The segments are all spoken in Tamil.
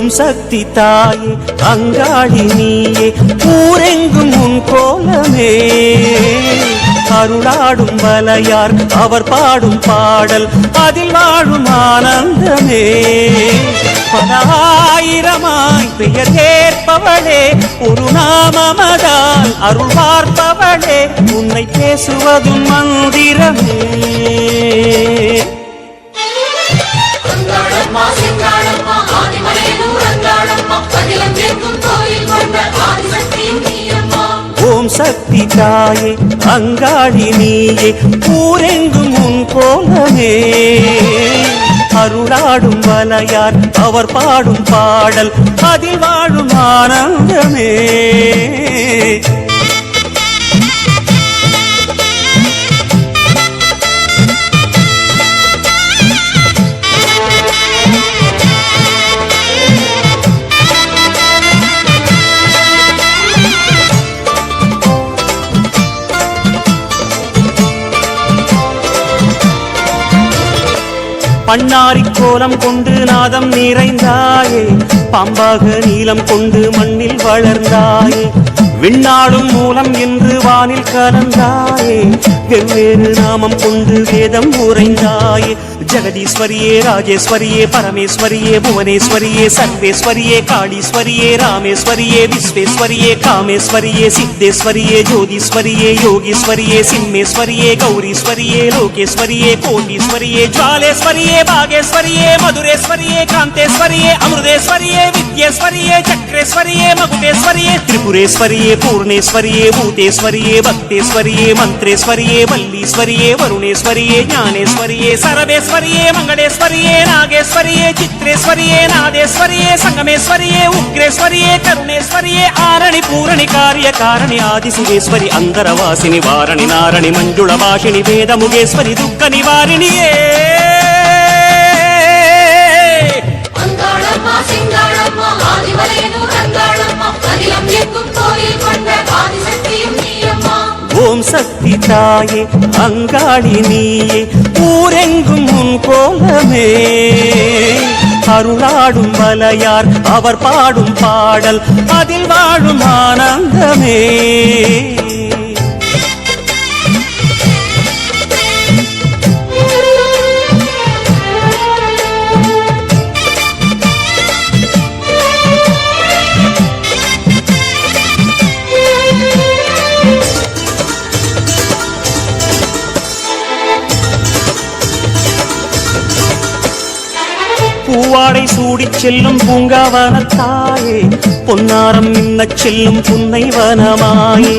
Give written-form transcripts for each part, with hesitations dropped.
ஓம் சக்தி தாயே அங்காளி நீயே ஊரெங்கும் உன் கோலமே அருளாடும் வலையார் அவர் பாடும் பாடல் அதில் வாழும் ஆனந்தமே பல ஆயிரமாய் பெயர் கேட்பவளே ஒரு நாமமதால் அருள் பார்ப்பவளே உன்னை பேசுவதும் மந்திரமே ஓம் சக்தி தாயே அங்காளி நீயே ஊரெங்கும் உன் கோலமே அருளாடும் வலையார் அவர் பாடும் பாடல் அதில் வாழும் ஆனந்தமே பண்ணாரி கோலம் கொண்டு நாதம் நிறைந்தாயே பாம்பாக நீலம் கொண்டு மண்ணில் வளர்ந்தாயே விண்ணாடும் மூலம் என்று வானில் கலந்தாயே வெவ்வேறு நாமம் கொண்டு வேதம் உரைந்தாயே ஜெகதீஸ்வரியே ராஜேஸ்வரியே பரமேஸ்வரியே புவனேஸ்வரியே சர்வேஸ்வரியே காளீஸ்வரியே ராமேஸ்வரியே விஸ்வேஸ்வரியே காமேஸ்வரியே சித்தேஸ்வரியே ஜோதீஸ்வரியே யோகீஸ்வரியே சிம்மேஸ்வரியே கௌரீஸ்வரியே லோகேஸ்வரியே கோட்டீஸ்வரியே ஜ்வாலேஸ்வரியே பாகேஸ்வரியே மதுரேஸ்வரியே காந்தேஸ்வரியே அமிர்தேஸ்வரியே வித்யேஸ்வரியே சக்ரேஸ்வரியே மகுடேஸ்வரியே திரிபுரேஸ்வரியே பூர்ணேஸ்வரியே பூதேஸ்வரியே பக்தேஸ்வரியே மந்திரேஸ்வரியே வல்லீஸ்வரியே வருணேஸ்வரியே ஞானேஸ்வரியே சரவேஸ்வரியே மங்களேஸ்வரியே நாகேஸ்வரியே சித்ரேஸ்வரியே நாதேஸ்வரியே சங்கமேஸ்வரியே உக்ரேஸ்வரியே கருணேஸ்வரியே ஆரணி பூரணி காரிய காரணி ஆதிசிவேஸ்வரி அந்தரவாசினி வாரணி நாரணி மஞ்சுள பாஷினி வேதமுகேஸ்வரி துக்க நிவாரிணியே ஓம் சக்தி தாயே அங்காளி நீயே ஊரெங்கும் உன் கோலமே அருளாடும் வலையார் அவர் பாடும் பாடல் அதில் வாழும் ஆனந்தமே பூவாடை சூடிச் செல்லும் பூங்காவனத்தாயே பொன்னாரம் மின்னச் செல்லும் புன்னை வனமாயே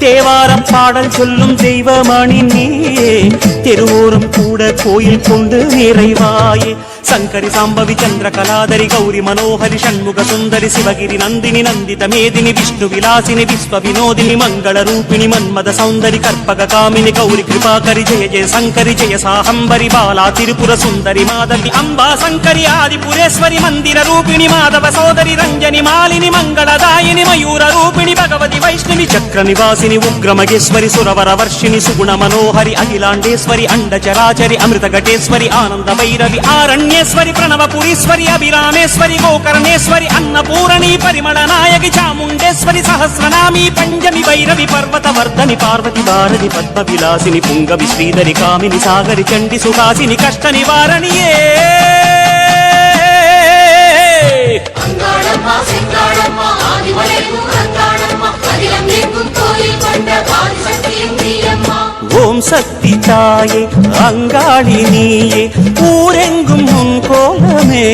தேவாரம் பாடல் சொல்லும் தெய்வமணி நீயே தெருவோரம் கூட கோயில் கொண்டு நிறைவாயே சங்கரி சாம்பவி சந்திர கலாதரி கௌரி மனோஹரி ஷண்முக சுந்தரி சிவகிரி நந்தினி நந்தித மேதினி விஷ்ணு விலாசினி விஸ்வ வினோதினி மங்கள ரூபிணி மன்மத சௌந்தரி கற்பக காமினி கௌரி கிருபாகரி ஜெய ஜெய சங்கரி ஜெய சாஹம்பரி பாலா திரிபுர சுந்தரி மாதவி அம்பா சங்கரி ஆதிபுரேஸ்வரி மந்திர ரூபிணி மாதவ சோதரி ரஞ்சனி மாலினி மங்களதாயினி மயூர ரூபிணி பகவதி வைஷ்ணவி சக்கர நிவாசினி உக்ர மகேஸ்வரி சுரவர வர்ஷினி சுகுண மனோஹரி அகிலாண்டேஸ்வரி அண்ட சராச்சரி அமிர்த கட்டேஸ்வரி ஆனந்த வைரவி ஆரண்யேஸ்வரி பிரணவபுரீஸ்வரி அபிராமேஸ்வரி கோகர்ணேஸ்வரி அன்னபூரணி பரிமள நாயகி சாமுண்டேஸ்வரி சஹஸ்ரநாமி பஞ்சமி வைரவி பர்வத வர்தனி பார்வதி பாரதி பத்ம விலாசினி புங்கவி ஸ்ரீதரி காமினி சாகரி சண்டி சுகாசினி கஷ்ட நிவாரணியே ஓம் சக்தி தாயே அங்காளி நீயே ஊரெங்கும் உன் கோலமே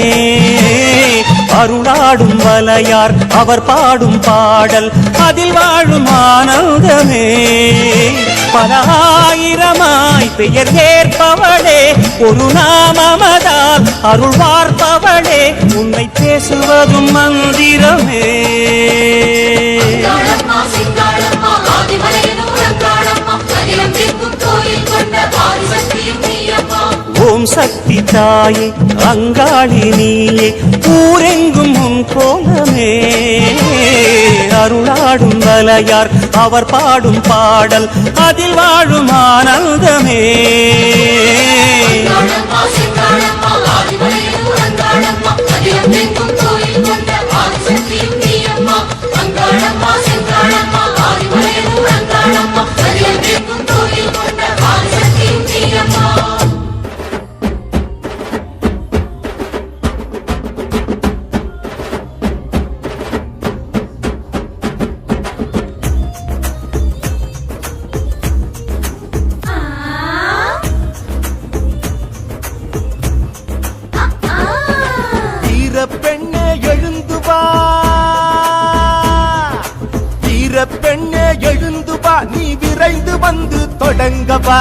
அருளாடும் வலையார் அவர் பாடும் பாடல் அதில் வாழும் ஆனந்தமே பல ஆயிரமாய் பெயர் கேட்பவளே ஒரு நாமமதால் அருள் பார்ப்பவளே உன்னை பேசுவதும் மந்திரமே ஓம் சக்தி தாயே அங்காளி நீயே ஊரெங்கும் உன் கோலமே அருளாடும் வலையார் அவர் பாடும் பாடல் அதில் வாழும் ஆனந்தமே ஆதிமலையில் பெண்ணே எழுந்து வா, நீ விரைந்து வந்து தொடங்கவா.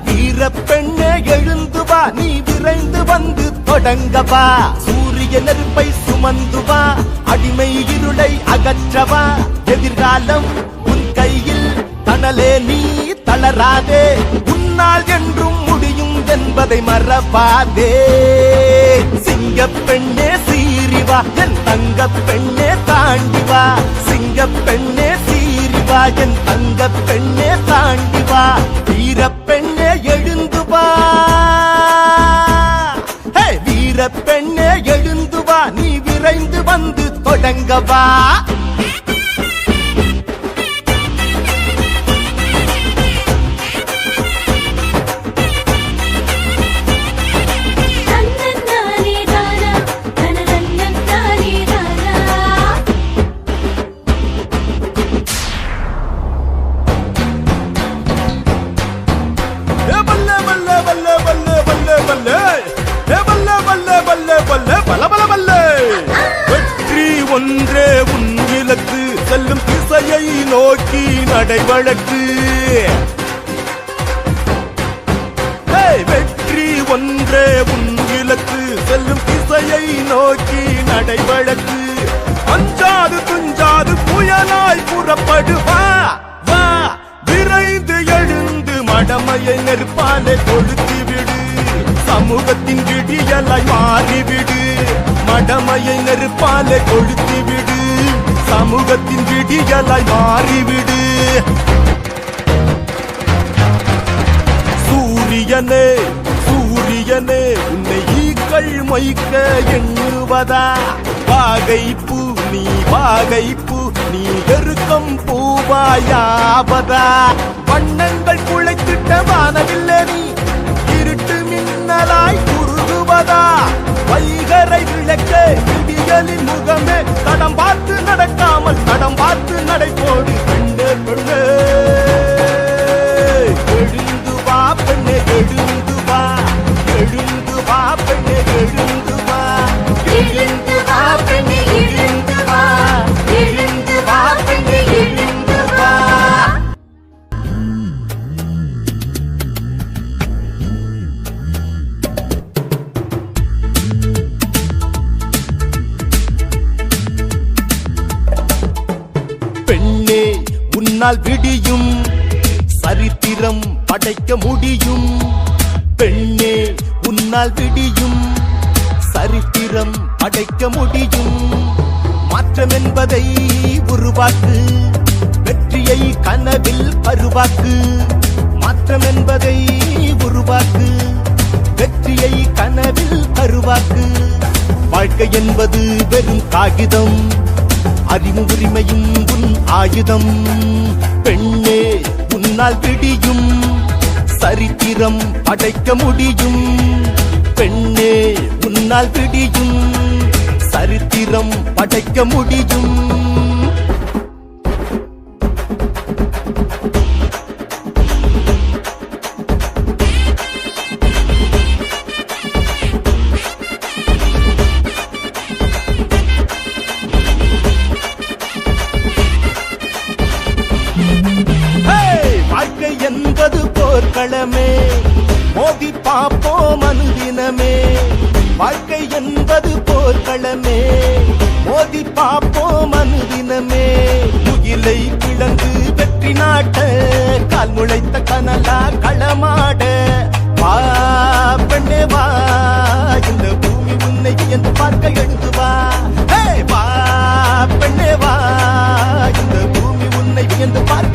வீர பெண்ணே எழுந்து வா, நீ விரைந்து வந்து தொடங்கவா. சூரிய நெருப்பை சுமந்து வா, அடிமை இருளை அகற்றவா. எதிர்காலம் உன் கையில், தணலே நீ தளராதே. உன்னால் என்றும் முடியும் என்பதை மறவாதே. சிங்க பெண்ணே சீரிவா, என் தங்க பெண்ணே தாண்டிவா. சிங்க பெண்ணே சீரிவா, என் தங்க பெண்ணே தாண்டிவா. வீர பெண்ணே எழுந்து வா, வீர பெண்ணே எழுந்து வா, நீ விரைந்து வந்து தொடங்கவா. வெற்றி ஒன்றே உன் இலக்கு, செல்லும் திசையை நோக்கி நடைவழக்கு. வெற்றி ஒன்றே உன் இலக்கு, செல்லும் திசையை நோக்கி நடைவழக்கு. அஞ்சாது துஞ்சாது புயலாய் புறப்படுவா. வா விரைந்து எழுந்து மடமையை நெருப்பாலே கொளுத்தி விடு. சமூகத்தின் விடியலாய் மாறிவிடு. மடமையை நெருப்பாலே கொளுத்தி விடு. சமூகத்தின் விடியலாய் மாறிவிடு. சூரியனே சூரியனே, உன்னை ஈக்கள் மொய்க்க எண்ணுவதா. வாகைப்பூ நீ வாகைப்பூ, நீ எருக்கம் பூவாயாவதா. வண்ணங்கள் குழைத்திட்ட வானவில்லை நீ, இருட்டு மின்னலாய் குறுகுவதா. வைகரை விளக்க விடியலின் முகமே, தடம் பார்த்து நடக்காமல் தடம் பார்த்து நடைபோடு. பெண்ணே பெண்ணே எழுந்து வா, பெண்ணே எழுந்து வா. எழுந்து வா பெண்ணே எழுந்து வா. எழுந்து வா பெண்ணே எழுந்து வா. எழுந்து வா பெண்ணே எழுந்து வா. பெண்ணே உன்னால் விடியும், சரித்திரம் படைக்க முடியும். பெண்ணே உன்னால் விடியும், சரித்திரம் படைக்க முடியும். மாற்றம் என்பதை உருவாக்கு, வெற்றியை கனவில் பருவாக்கு. மாற்றம் என்பதை உருவாக்கு, வெற்றியை கனவில் பருவாக்கு. வாழ்க்கை என்பது வெறும் காகிதம், அறிவு உரிமையும் உன் ஆயுதம். பெண்ணே உன்னால் விடியும், சரித்திரம் படைக்க முடியும். பெண்ணே உன்னால் விடியும், சரித்திரம் படைக்க முடியும். வாழ்க்கை என்பது போர்க்களமே, மோதி பார்ப்போம் அனுதினமே. வாழ்க்கை என்பது போர்க்களமே, மோதி பார்ப்போம் அனுதினமே. முகிலை கிளந்து வெற்றி நாட்ட, கால் முளைத்த கனலா களமாட. வா பெண்ணே வா, இந்த பூமி உன்னை என்று பார்க்க எழுந்து வா. வா பெண்ணே வா, இந்த பூமி உன்னை என்று பார்க்க